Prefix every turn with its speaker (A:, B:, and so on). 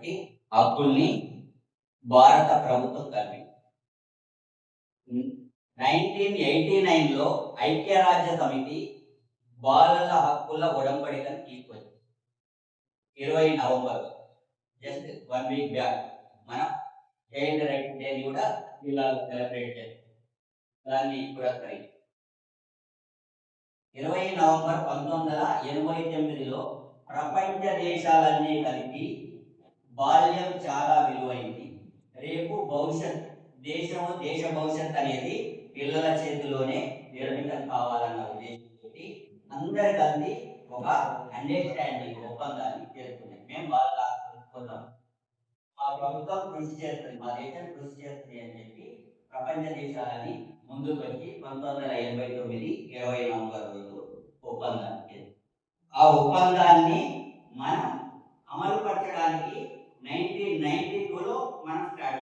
A: ఉన్నటువంటి హక్కుల్ని భారత ప్రభుత్వం కల్పించింది. 1989లో ఐక్యరాజ్య సమితి బాలల హక్కుల ఒడంబడికను తీసుకొచ్చింది. 20 నవంబర్ జస్ట్ 1 వీక్ బ్యాక్ మనం చైల్డ్ రైట్స్ డేని కూడా ఇలా సెలబ్రేట్ చేస్తాం. దాన్ని పురస్కరించి 20 నవంబర్ 1989లో ప్రపంచ దేశాలన్నీ కలిపి బాల్యం చాలా విలువైంది, రేపు భవిష్యత్ దేశ భవిష్యత్ అనేది పిల్లల చేతిలోనే నిర్మితం కావాలన్న ఉద్దేశంతో అందరు కలిసి ఒక అండర్స్టాండింగ్ ఒప్పందాన్ని చేస్తున్నాయి. మేము బాగా తెలుసుకుందాం, మా ప్రభుత్వం కృషి చేస్తుంది, మా దేశం కృషి చేస్తుంది అని చెప్పి ప్రపంచ దేశాలని ముందుకు వచ్చి 1989 20 నవంబర్ రోజు ఒప్పందాన్ని చేస్తుంది. ఆ ఒప్పందాన్ని మనం అమలు పరచడానికి 1992లో మనం స్టార్ట్